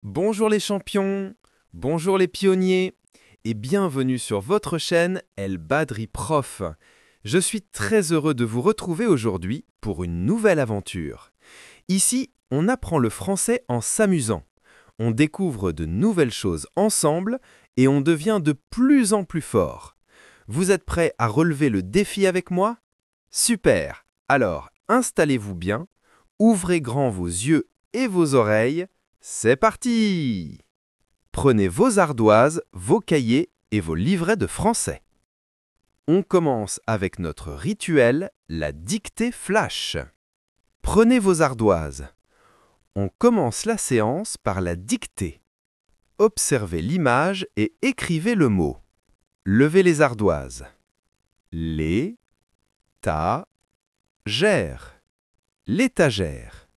Bonjour les champions, bonjour les pionniers et bienvenue sur votre chaîne El Badri Prof. Je suis très heureux de vous retrouver aujourd'hui pour une nouvelle aventure. Ici, on apprend le français en s'amusant. On découvre de nouvelles choses ensemble et on devient de plus en plus fort. Vous êtes prêts à relever le défi avec moi? Super! Alors, installez-vous bien, ouvrez grand vos yeux et vos oreilles. C'est parti! Prenez vos ardoises, vos cahiers et vos livrets de français. On commence avec notre rituel, la dictée flash. Prenez vos ardoises. On commence la séance par la dictée. Observez l'image et écrivez le mot. Levez les ardoises. L'étagère. L'étagère.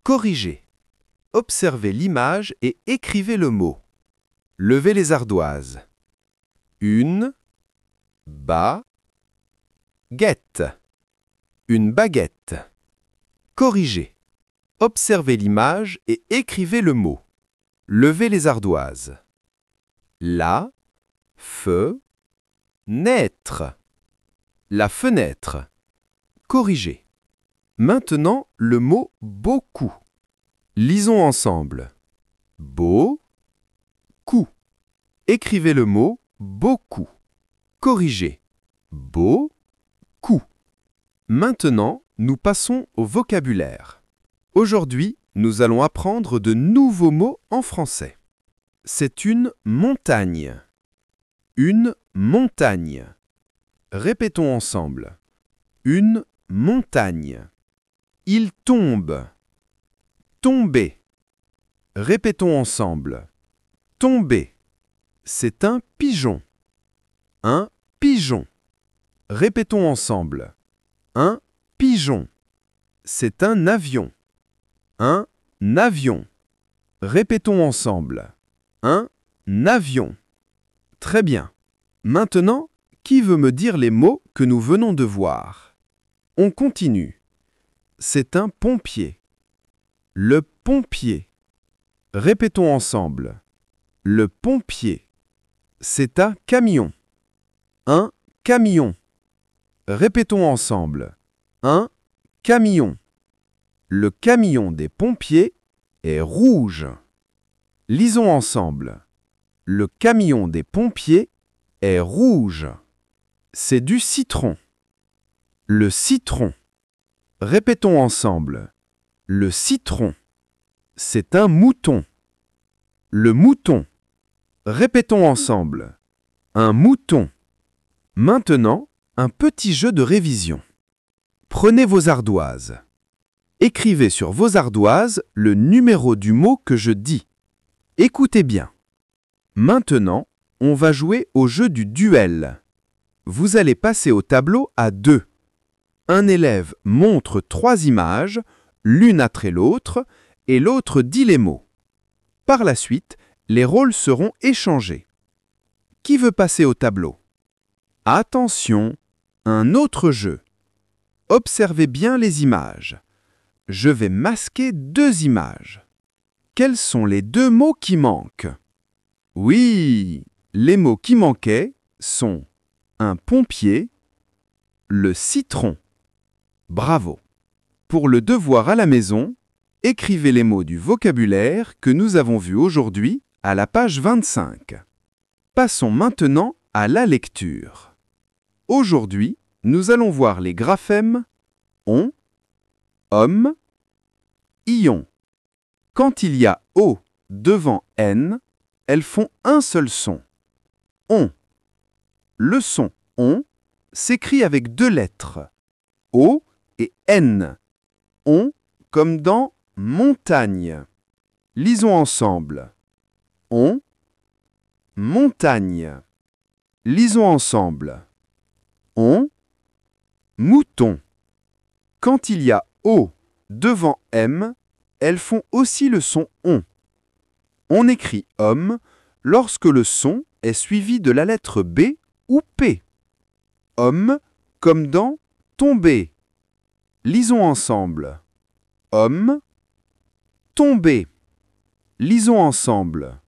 Corrigez. Observez l'image et écrivez le mot. Levez les ardoises. Une baguette. Une baguette. Corrigez. Observez l'image et écrivez le mot. Levez les ardoises. La fenêtre. La fenêtre. Corrigez. Maintenant, le mot beaucoup. Lisons ensemble. Beaucoup. Écrivez le mot beaucoup. Corrigez. Beaucoup. Maintenant, nous passons au vocabulaire. Aujourd'hui, nous allons apprendre de nouveaux mots en français. C'est une montagne. Une montagne. Répétons ensemble. Une montagne. Il tombe. Tomber. Répétons ensemble. Tomber. C'est un pigeon. Un pigeon. Répétons ensemble. Un pigeon. C'est un avion. Un avion. Répétons ensemble. Un avion. Très bien. Maintenant, qui veut me dire les mots que nous venons de voir? On continue. C'est un pompier. Le pompier. Répétons ensemble. Le pompier. C'est un camion. Un camion. Répétons ensemble. Un camion. Le camion des pompiers est rouge. Lisons ensemble. Le camion des pompiers est rouge. C'est du citron. Le citron. Répétons ensemble. Le citron. C'est un mouton. Le mouton. Répétons ensemble. Un mouton. Maintenant, un petit jeu de révision. Prenez vos ardoises. Écrivez sur vos ardoises le numéro du mot que je dis. Écoutez bien. Maintenant, on va jouer au jeu du duel. Vous allez passer au tableau à deux. Un élève montre 3 images, l'une après l'autre, et l'autre dit les mots. Par la suite, les rôles seront échangés. Qui veut passer au tableau? Attention, un autre jeu. Observez bien les images. Je vais masquer 2 images. Quels sont les 2 mots qui manquent? Oui, les mots qui manquaient sont un pompier, le citron. Bravo! Pour le devoir à la maison, écrivez les mots du vocabulaire que nous avons vus aujourd'hui à la page 25. Passons maintenant à la lecture. Aujourd'hui, nous allons voir les graphèmes on, homme, ion. Quand il y a O devant N, elles font un seul son. On. Le son on s'écrit avec 2 lettres. O et N. On comme dans montagne. Lisons ensemble. On, montagne. Lisons ensemble. On, mouton. Quand il y a O devant M, elles font aussi le son on. On écrit homme lorsque le son est suivi de la lettre B ou P. Homme comme dans tomber. Lisons ensemble. Homme, tomber. Lisons ensemble.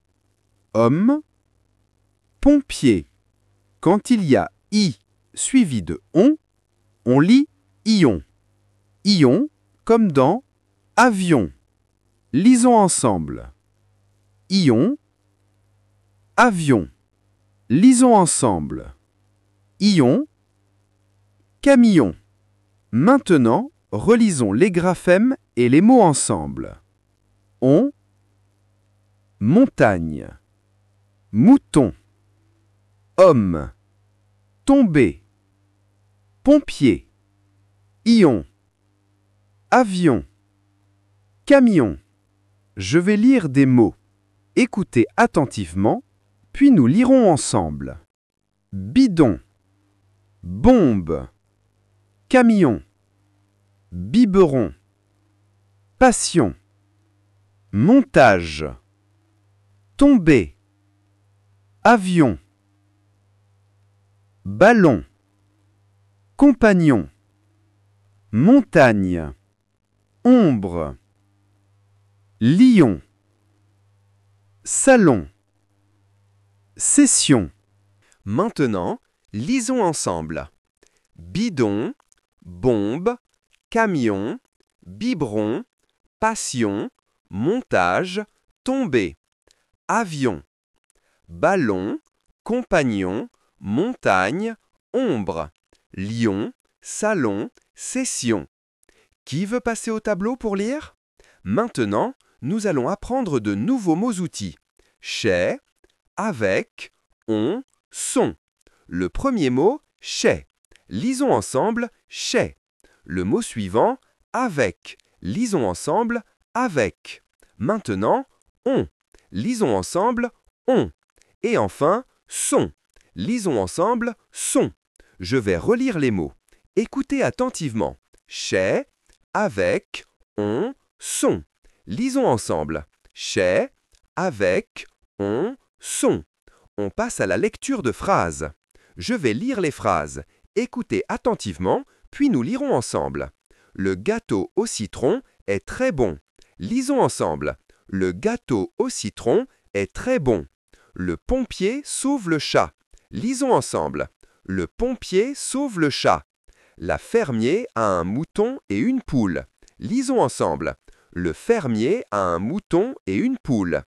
Homme, pompier. Quand il y a I suivi de on lit ion. Ion comme dans avion. Lisons ensemble. Ion, avion. Lisons ensemble. Ion, camion. Maintenant, relisons les graphèmes et les mots ensemble. On, montagne. Mouton. Homme. Tomber. Pompier. Ion. Avion. Camion. Je vais lire des mots. Écoutez attentivement, puis nous lirons ensemble. Bidon. Bombe. Camion. Biberon. Passion. Montage. Tomber. Avion. Ballon. Compagnon. Montagne. Ombre. Lion. Salon. Session. Maintenant, lisons ensemble. Bidon, bombe, camion, biberon, passion, montage, tomber, avion, ballon, compagnon, montagne, ombre, lion, salon, session. Qui veut passer au tableau pour lire? Maintenant, nous allons apprendre de nouveaux mots-outils. Chez, avec, on, sont. Le premier mot, chez. Lisons ensemble, chez. Le mot suivant, avec. Lisons ensemble, avec. Maintenant, on. Lisons ensemble, on. Et enfin, sont. Lisons ensemble, sont. Je vais relire les mots. Écoutez attentivement. Chez, avec, on, sont. Lisons ensemble. Chez, avec, on, sont. On passe à la lecture de phrases. Je vais lire les phrases. Écoutez attentivement, puis nous lirons ensemble. Le gâteau au citron est très bon. Lisons ensemble. Le gâteau au citron est très bon. Le pompier sauve le chat. Lisons ensemble. Le pompier sauve le chat. La fermier a un mouton et une poule. Lisons ensemble. Le fermier a un mouton et une poule.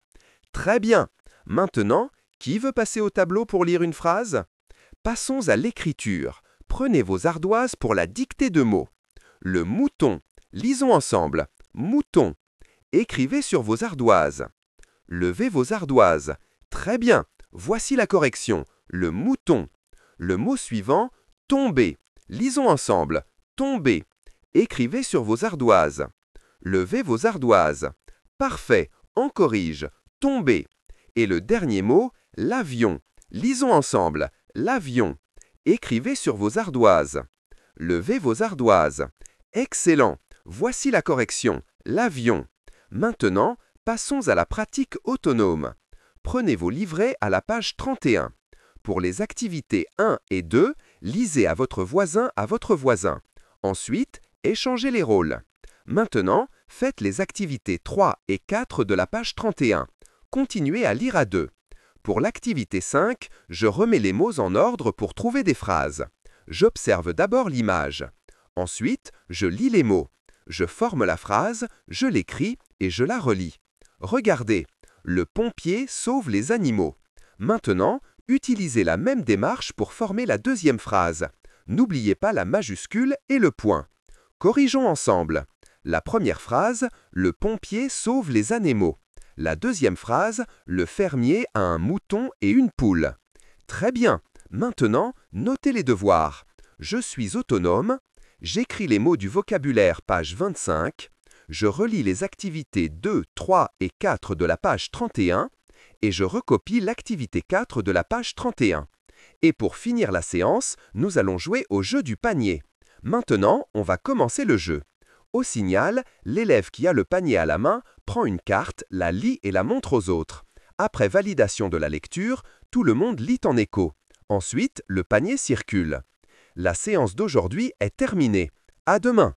Très bien. Maintenant, qui veut passer au tableau pour lire une phrase? Passons à l'écriture. Prenez vos ardoises pour la dictée de mots. Le mouton. Lisons ensemble. Mouton. Écrivez sur vos ardoises. Levez vos ardoises. Très bien. Voici la correction. Le mouton. Le mot suivant, tomber. Lisons ensemble. Tomber. Écrivez sur vos ardoises. Levez vos ardoises. Parfait. On corrige. Tomber. Et le dernier mot, l'avion. Lisons ensemble. L'avion. Écrivez sur vos ardoises. Levez vos ardoises. Excellent. Voici la correction. L'avion. Maintenant, passons à la pratique autonome. Prenez vos livrets à la page 31. Pour les activités 1 et 2, lisez à votre voisin. Ensuite, échangez les rôles. Maintenant, faites les activités 3 et 4 de la page 31. Continuez à lire à deux. Pour l'activité 5, je remets les mots en ordre pour trouver des phrases. J'observe d'abord l'image. Ensuite, je lis les mots. Je forme la phrase, je l'écris et je la relis. Regardez, le pompier sauve les animaux. Maintenant, utilisez la même démarche pour former la deuxième phrase. N'oubliez pas la majuscule et le point. Corrigeons ensemble. La première phrase, le pompier sauve les animaux. La deuxième phrase, le fermier a un mouton et une poule. Très bien. Maintenant, notez les devoirs. Je suis autonome. J'écris les mots du vocabulaire page 25. Je relis les activités 2, 3 et 4 de la page 31 et je recopie l'activité 4 de la page 31. Et pour finir la séance, nous allons jouer au jeu du panier. Maintenant, on va commencer le jeu. Au signal, l'élève qui a le panier à la main prend une carte, la lit et la montre aux autres. Après validation de la lecture, tout le monde lit en écho. Ensuite, le panier circule. La séance d'aujourd'hui est terminée. À demain!